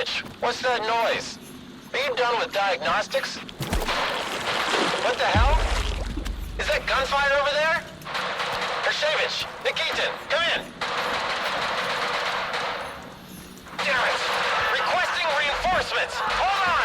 Rich, what's that noise? Are you done with diagnostics? What the hell? Is that gunfire over there? Hershevich, Nikitin, come in! Damn it! Requesting reinforcements! Hold on!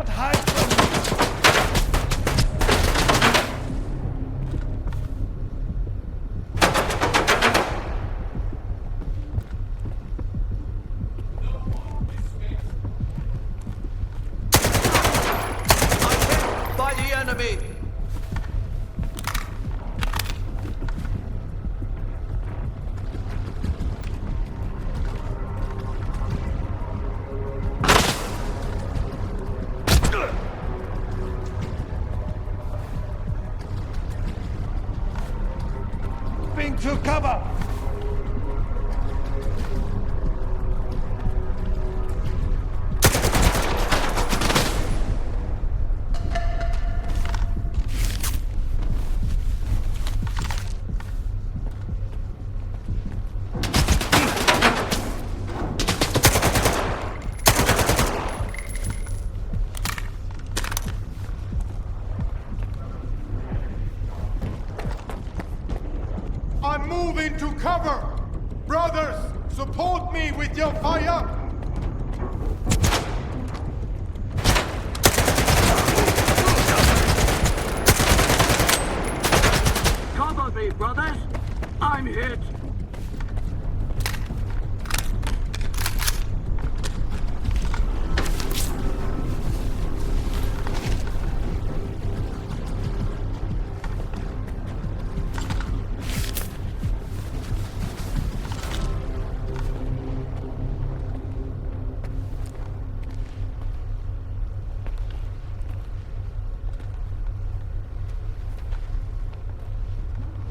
cannot hide from me! By the enemy! Moving to cover! I'm moving to cover! Brothers, support me with your fire! Cover me, brothers! I'm hit!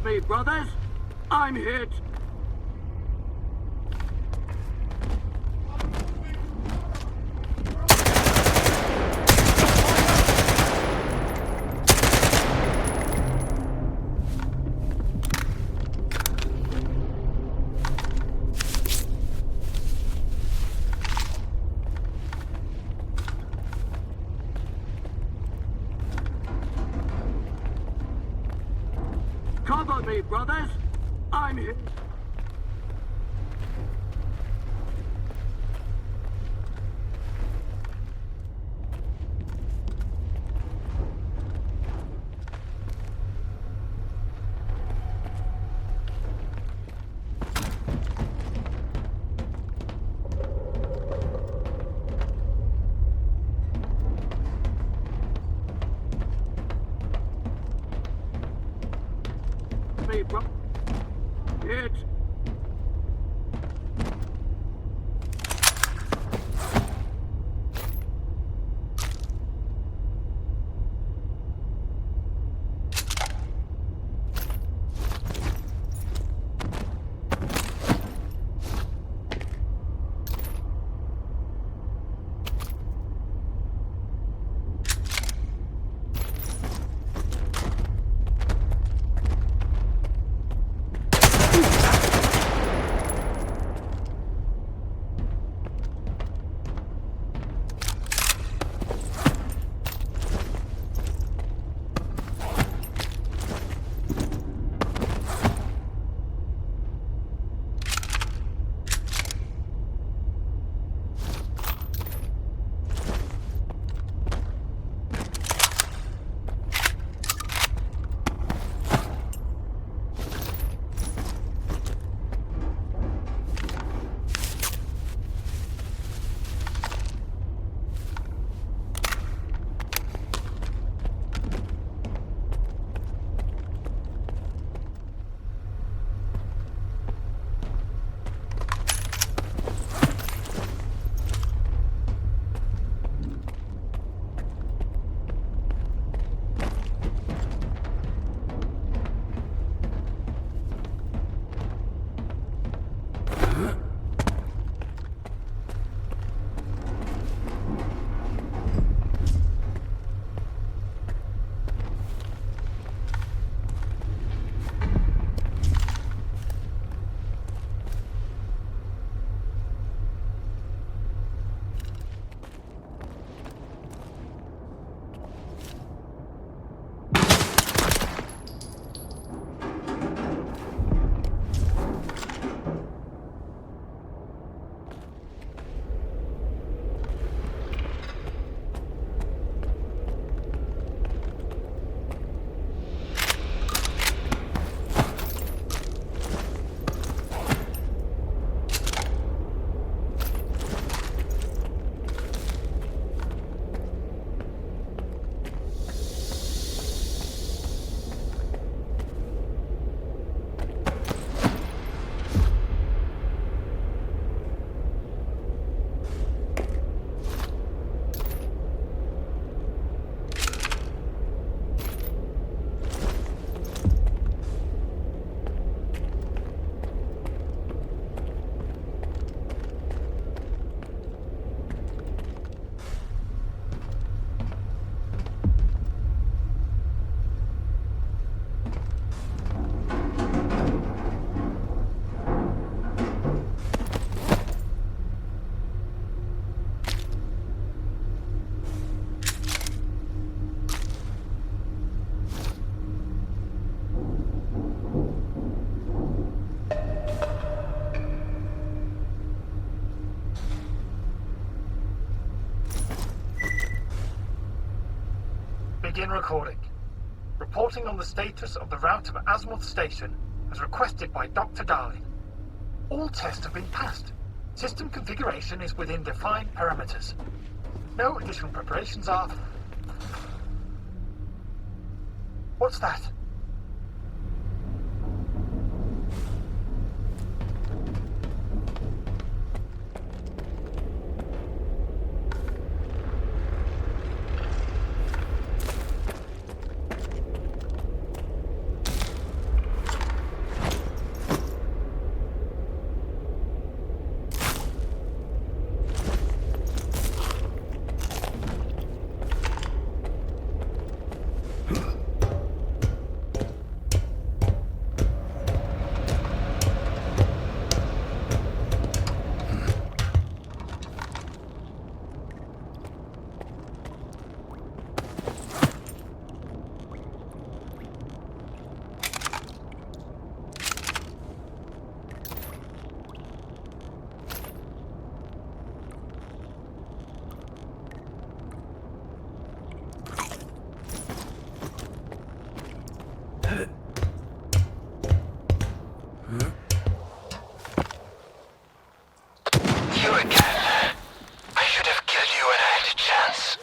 Me, brothers! I'm hit! Cover me, brothers! I'm hit! Me, bro. Hit! begin recording. Reporting on the status of the route of Azimuth Station as requested by Dr. Darling. All tests have been passed. System configuration is within defined parameters. No additional preparations are... What's that? You again. I should have killed you when I had a chance.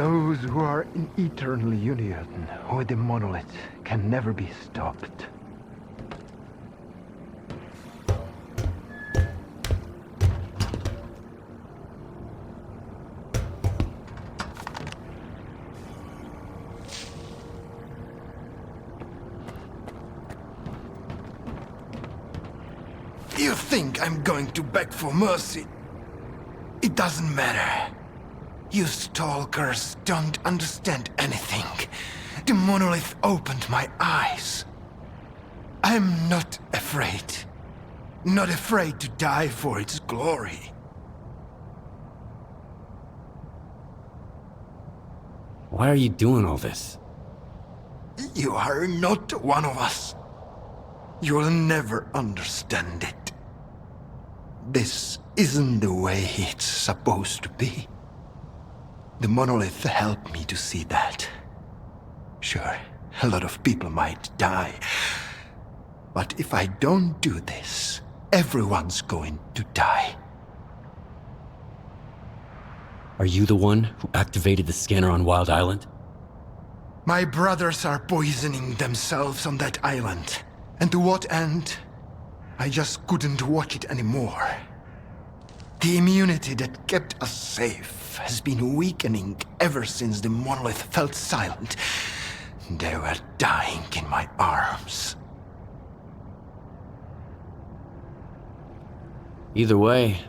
Those who are in eternal union with the monolith can never be stopped. You think I'm going to beg for mercy? It doesn't matter. You stalkers don't understand anything. The monolith opened my eyes. I'm not afraid. Not afraid to die for its glory. Why are you doing all this? You are not one of us. You'll never understand it. This isn't the way it's supposed to be. The monolith helped me to see that. Sure, a lot of people might die. But if I don't do this, everyone's going to die. Are you the one who activated the scanner on Wild Island? My brothers are poisoning themselves on that island. And to what end? I just couldn't watch it anymore. The immunity that kept us safe has been weakening ever since the monolith felt silent. They were dying in my arms. Either way,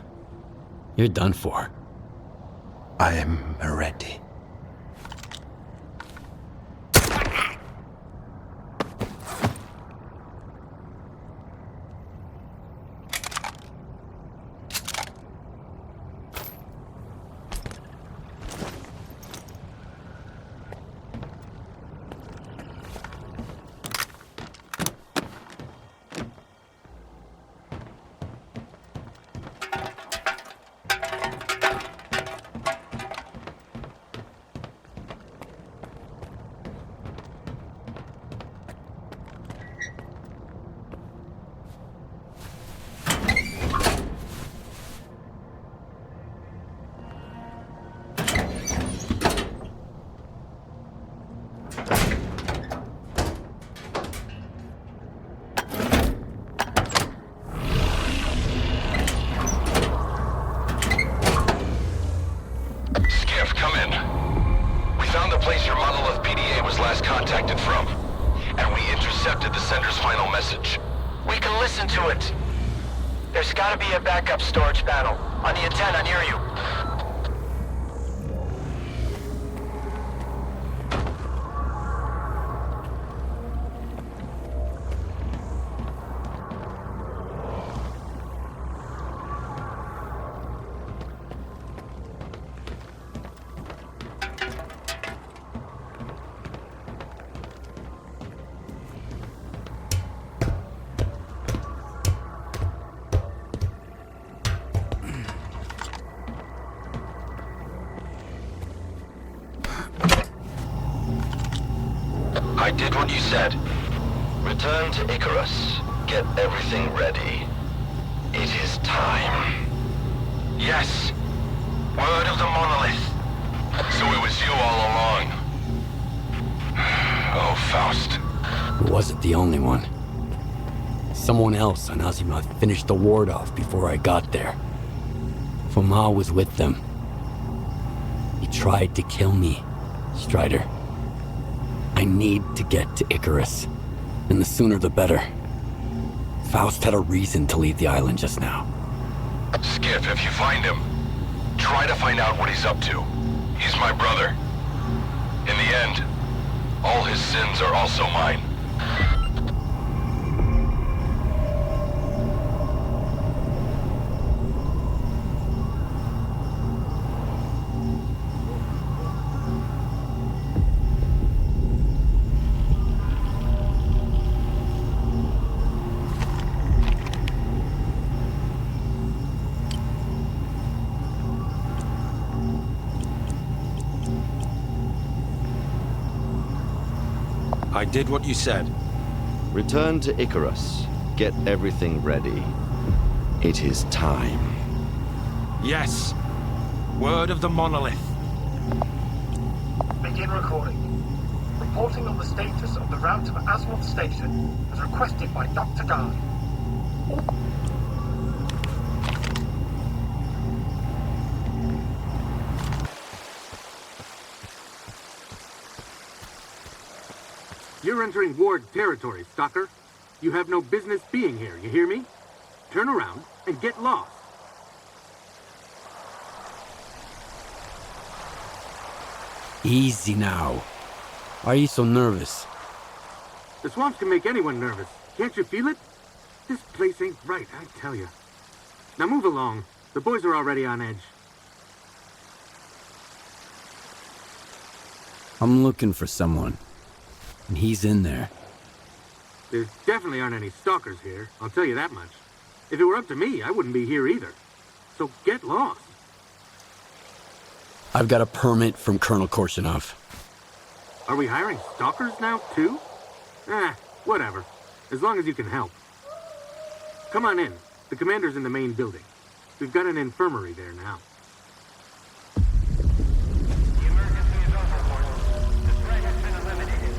you're done for. I am ready. Contacted from, and we intercepted the sender's final message. We can listen to it. There's gotta be a backup storage panel on the antenna near you. I did what you said. Return to Icarus. Get everything ready. It is time. Yes. Word of the monolith. So it was you all along. Oh, Faust. I wasn't the only one. Someone else on Azimuth finished the ward off before I got there. Foma was with them. He tried to kill me, Strider. I need to get to Icarus, and the sooner the better. Faust had a reason to leave the island just now. Skip, if you find him, try to find out what he's up to. He's my brother. In the end, all his sins are also mine. I did what you said. Return to Icarus. Get everything ready. It is time. Yes. Word of the monolith. begin recording. Reporting on the status of the route of Azimuth Station as requested by Dr. Darley. You're entering Ward territory, Stalker. You have no business being here, you hear me? Turn around and get lost. Easy now. Why are you so nervous? The swamps can make anyone nervous. Can't you feel it? This place ain't right, I tell you. Now move along. The boys are already on edge. I'm looking for someone. And he's in there. There definitely aren't any stalkers here, I'll tell you that much. If it were up to me, I wouldn't be here either. So get lost. I've got a permit from Colonel Korshunov. Are we hiring stalkers now, too? Whatever. As long as you can help. Come on in. The commander's in the main building. We've got an infirmary there now. The emergency is over, Ward. The threat has been eliminated.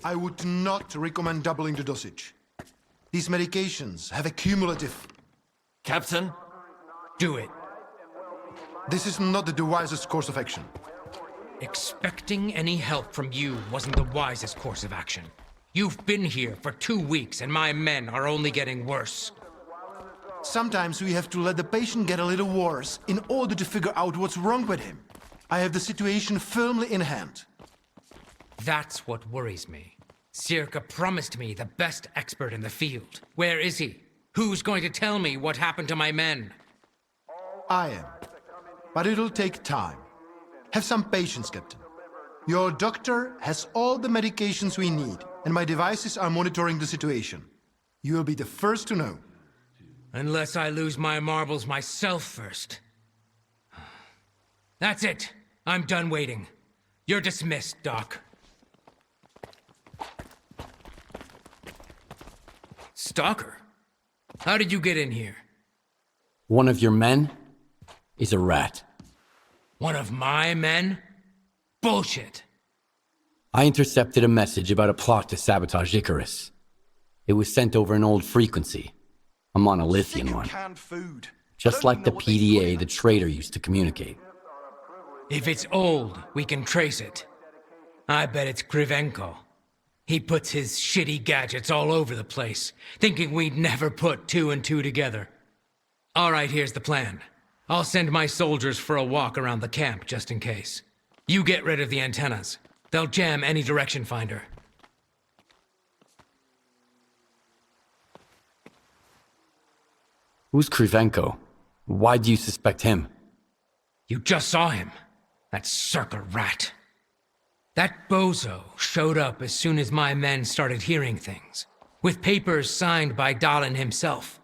I would not recommend doubling the dosage. These medications have a cumulative... Captain, do it. This is not the wisest course of action. Expecting any help from you wasn't the wisest course of action. You've been here for 2 weeks and my men are only getting worse. Sometimes we have to let the patient get a little worse in order to figure out what's wrong with him. I have the situation firmly in hand. That's what worries me. Circa promised me the best expert in the field. Where is he? Who's going to tell me what happened to my men? I am. But it'll take time. Have some patience, Captain. Your doctor has all the medications we need, and my devices are monitoring the situation. You will be the first to know. Unless I lose my marbles myself first. That's it. I'm done waiting. You're dismissed, Doc. Stalker? How did you get in here? One of your men is a rat. One of my men? Bullshit. I intercepted a message about a plot to sabotage Icarus. It was sent over an old frequency, a monolithian one. Just like the PDA the traitor used to communicate. If it's old, we can trace it. I bet it's Krivenko. He puts his shitty gadgets all over the place, thinking we'd never put 2 and 2 together. All right, here's the plan. I'll send my soldiers for a walk around the camp, just in case. You get rid of the antennas. They'll jam any direction finder. Who's Krivenko? Why do you suspect him? You just saw him. That circa rat. That bozo showed up as soon as my men started hearing things, with papers signed by Dalin himself.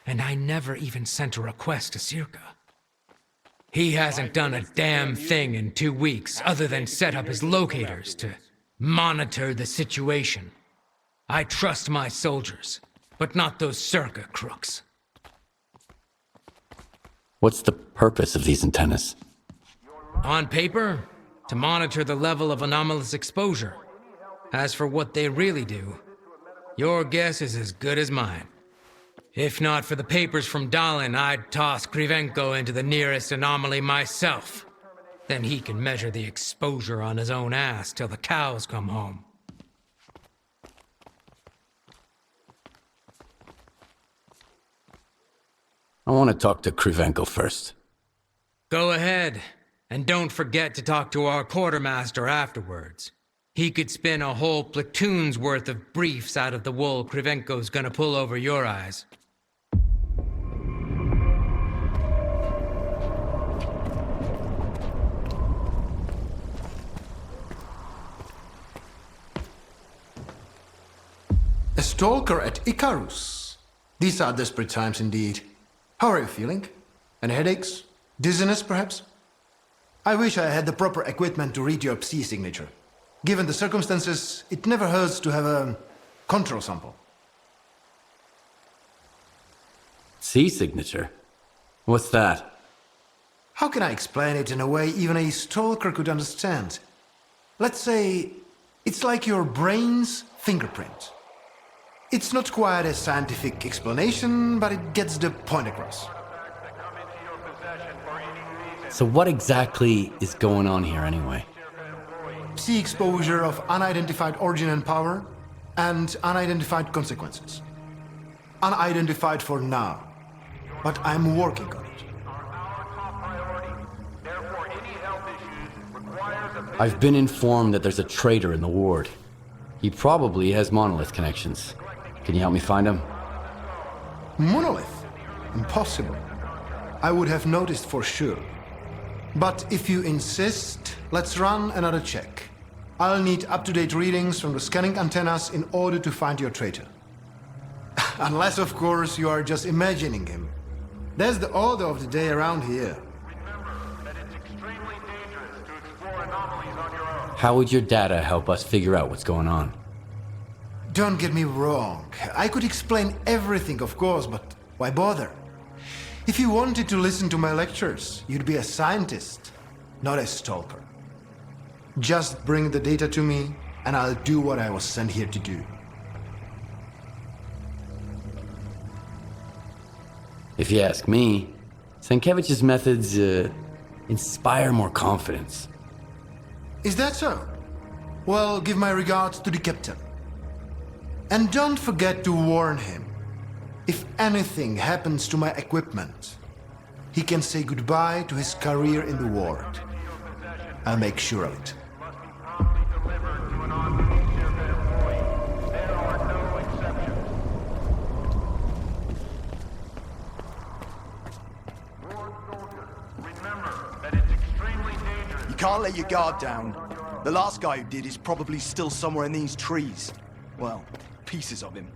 And I never even sent a request to Circa. He hasn't done a damn thing in 2 weeks other than set up his locators to monitor the situation. I trust my soldiers, but not those Circa crooks. What's the purpose of these antennas? On paper, to monitor the level of anomalous exposure. As for what they really do, your guess is as good as mine. If not for the papers from Dalin, I'd toss Krivenko into the nearest anomaly myself. Then he can measure the exposure on his own ass till the cows come home. I want to talk to Krivenko first. Go ahead. And don't forget to talk to our quartermaster afterwards. He could spin a whole platoon's worth of briefs out of the wool Krivenko's gonna pull over your eyes. A stalker at Icarus. These are desperate times indeed. How are you feeling? Any headaches? Dizziness, perhaps? I wish I had the proper equipment to read your Psi signature. Given the circumstances, it never hurts to have a control sample. Psi signature? What's that? How can I explain it in a way even a stalker could understand? Let's say it's like your brain's fingerprint. It's not quite a scientific explanation, but it gets the point across. So what exactly is going on here anyway? Psi exposure of unidentified origin and power, and unidentified consequences. Unidentified for now, but I'm working on it. I've been informed that there's a traitor in the ward. He probably has Monolith connections. Can you help me find him? Monolith? Impossible. I would have noticed for sure. But if you insist, let's run another check. I'll need up-to-date readings from the scanning antennas in order to find your traitor. Unless, of course, you are just imagining him. That's the order of the day around here. Remember that it's extremely dangerous to explore anomalies on your own. How would your data help us figure out what's going on? Don't get me wrong. I could explain everything, of course, but why bother? If you wanted to listen to my lectures, you'd be a scientist, not a stalker. Just bring the data to me, and I'll do what I was sent here to do. If you ask me, Sankevich's methods inspire more confidence. Is that so? Well, give my regards to the captain. And don't forget to warn him. If anything happens to my equipment, he can say goodbye to his career in the ward. I'll make sure of it. You can't let your guard down. The last guy who did is probably still somewhere in these trees. Well, pieces of him.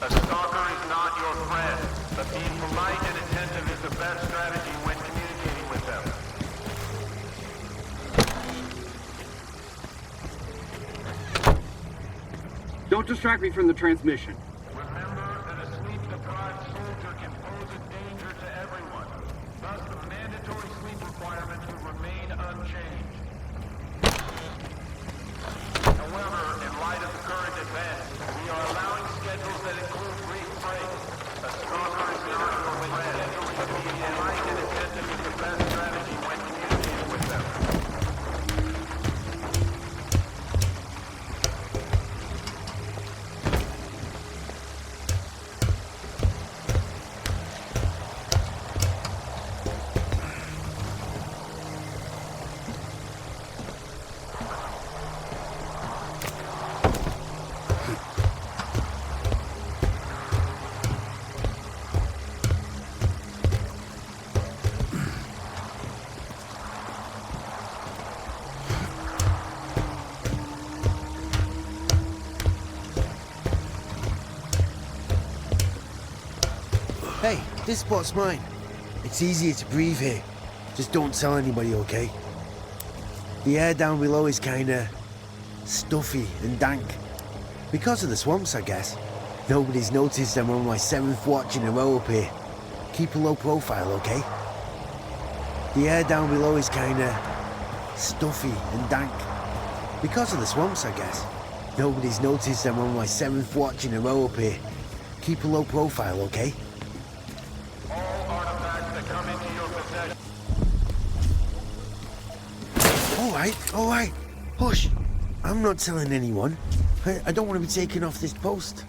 A stalker is not your friend, but being polite and attentive is the best strategy when communicating with them. Don't distract me from the transmission. Remember that a sleep-deprived soldier can pose a danger to everyone. Thus, the mandatory sleep requirements will remain unchanged. However, in light of the current events, we are allowing schedules that include brief breaks. A stalker is not your friend, but being polite and attentive is the best strategy when communicating with them. Hey, this spot's mine. It's easier to breathe here. Just don't tell anybody, okay? The air down below is kinda stuffy and dank. Because of the swamps, I guess. Nobody's noticed I'm on my 7th watch in a row up here. Keep a low profile, okay? The air down below is kinda stuffy and dank. Because of the swamps, I guess. Nobody's noticed I'm on my 7th watch in a row up here. Keep a low profile, okay? All artifacts that come into your possession. Alright. Hush. I'm not telling anyone. I don't want to be taken off this post.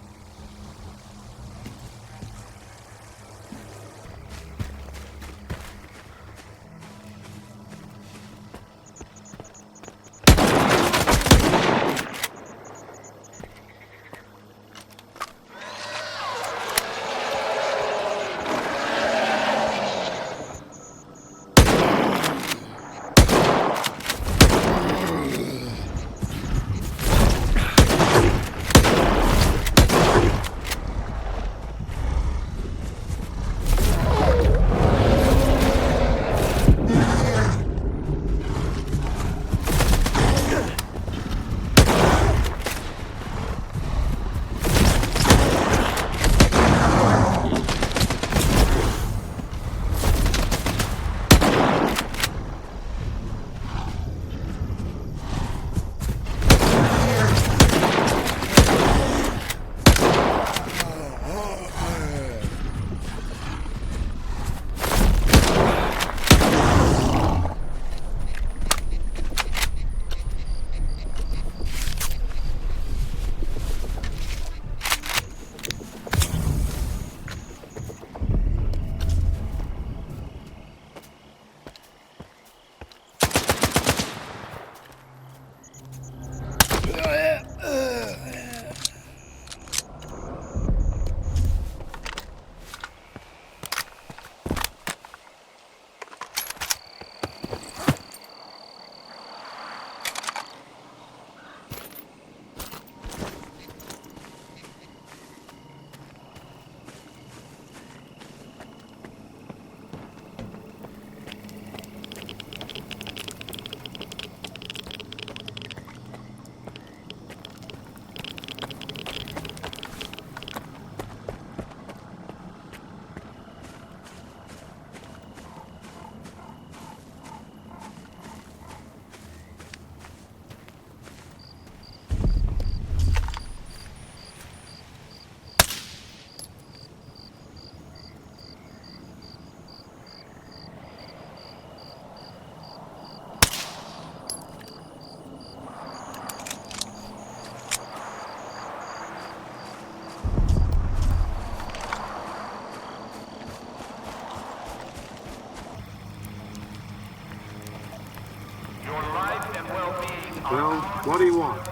Well, what do you want?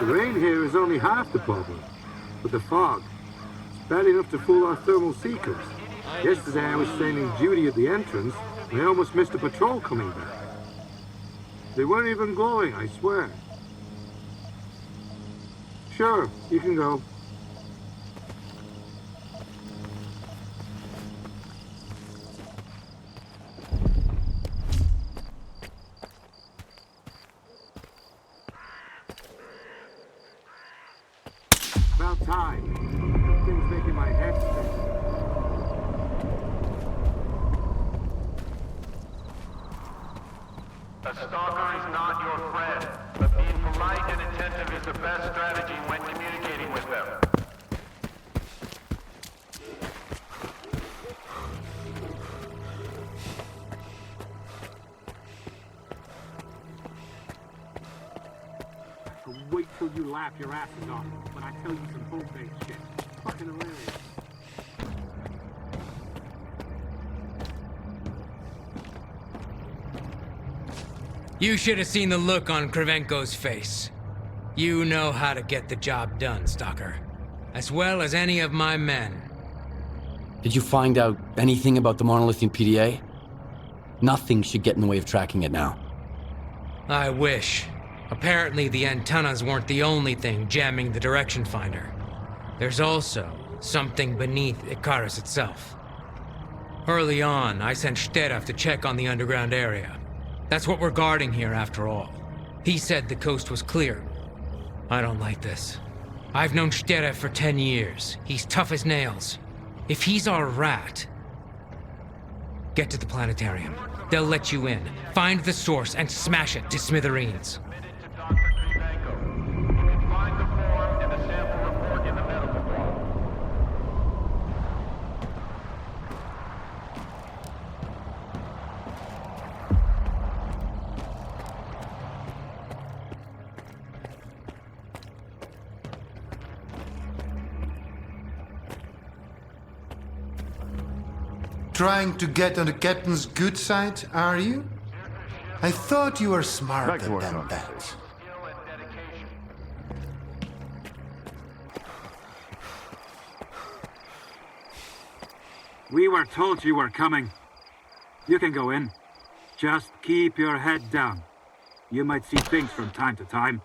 The rain here is only half the problem, but the fog, it's bad enough to fool our thermal seekers. Yesterday I was standing duty at the entrance, and I almost missed a patrol coming back. They weren't even glowing, I swear. Sure, you can go. About time. Things making my head spin. A stalker is not your friend, but being polite and attentive is the best strategy when communicating with them. Wait till you laugh your asses off when I tell you some home-based shit. Fucking hilarious. You should have seen the look on Kravchenko's face. You know how to get the job done, Stalker. As well as any of my men. Did you find out anything about the monolithian PDA? Nothing should get in the way of tracking it now. I wish. Apparently the antennas weren't the only thing jamming the direction finder. There's also something beneath Icarus itself. Early on, I sent Shteref to check on the underground area. That's what we're guarding here, after all. He said the coast was clear. I don't like this. I've known Shteref for 10 years. He's tough as nails. If he's our rat... Get to the planetarium. They'll let you in. Find the source and smash it to smithereens. Trying to get on the captain's good side, are you? I thought you were smarter than that. We were told you were coming. You can go in. Just keep your head down. You might see things from time to time.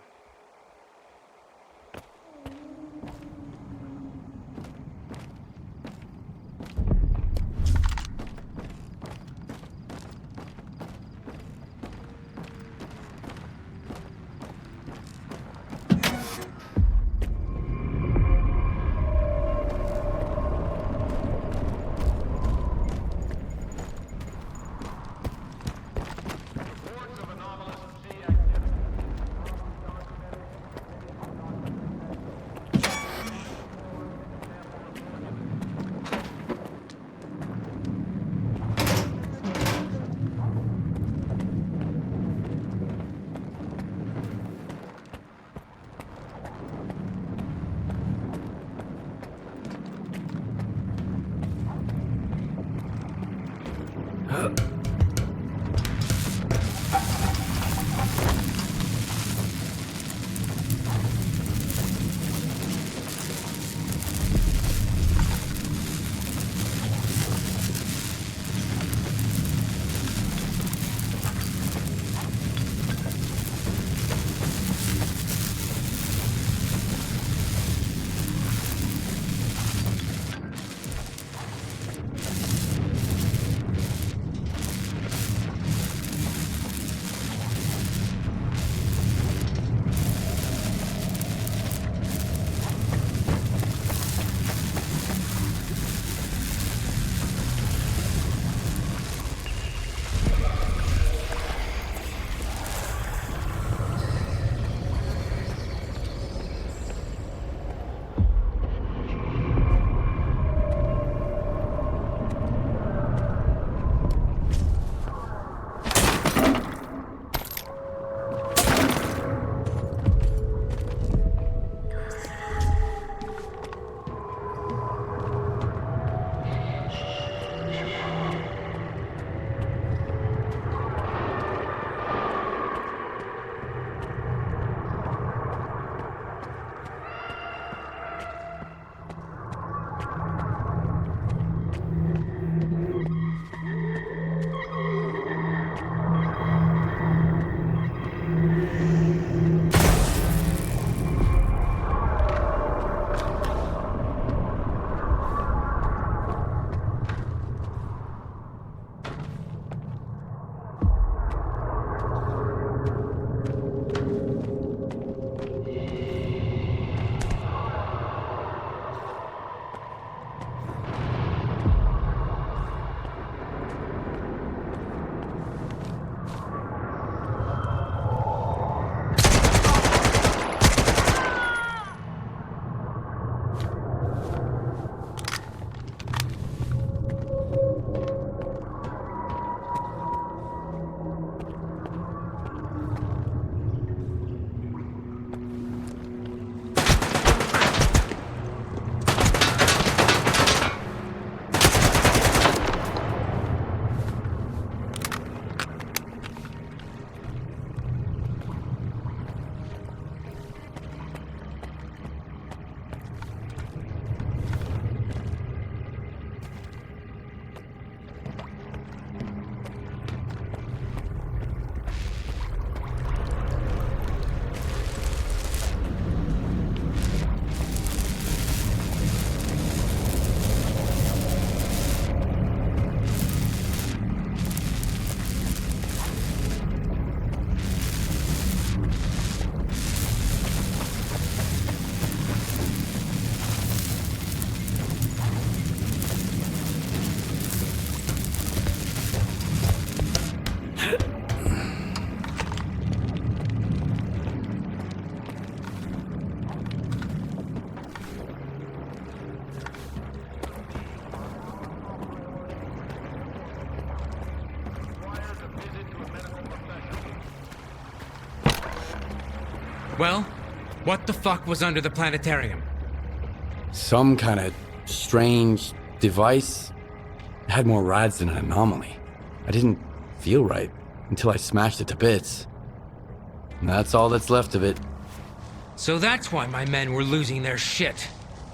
Well, what the fuck was under the planetarium? Some kind of strange device. It had more rads than an anomaly. I didn't feel right until I smashed it to bits. And that's all that's left of it. So that's why my men were losing their shit.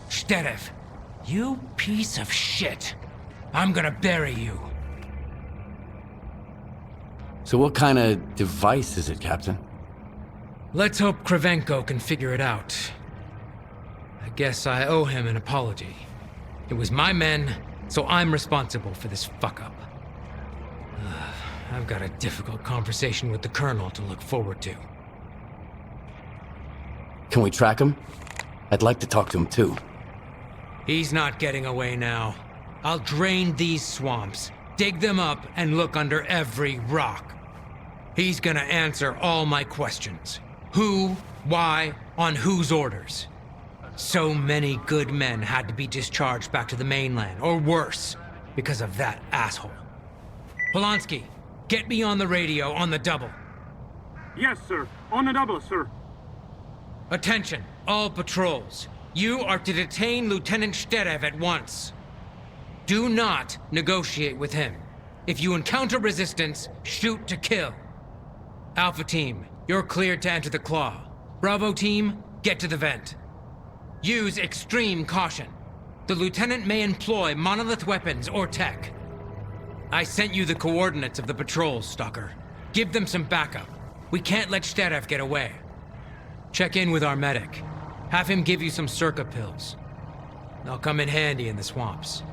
Sterev, you piece of shit. I'm gonna bury you. So what kind of device is it, Captain? Let's hope Kravchenko can figure it out. I guess I owe him an apology. It was my men, so I'm responsible for this fuck-up. I've got a difficult conversation with the Colonel to look forward to. Can we track him? I'd like to talk to him too. He's not getting away now. I'll drain these swamps, dig them up, and look under every rock. He's gonna answer all my questions. Who, why, on whose orders. So many good men had to be discharged back to the mainland, or worse, because of that asshole. Polanski, get me on the radio on the double. Yes, sir. On the double, sir. Attention, all patrols. You are to detain Lieutenant Sterev at once. Do not negotiate with him. If you encounter resistance, shoot to kill. Alpha Team, you're cleared to enter the Claw. Bravo Team, get to the vent. Use extreme caution. The Lieutenant may employ monolith weapons or tech. I sent you the coordinates of the patrols, Stalker. Give them some backup. We can't let Sterev get away. Check in with our medic. Have him give you some Circa pills. They'll come in handy in the swamps.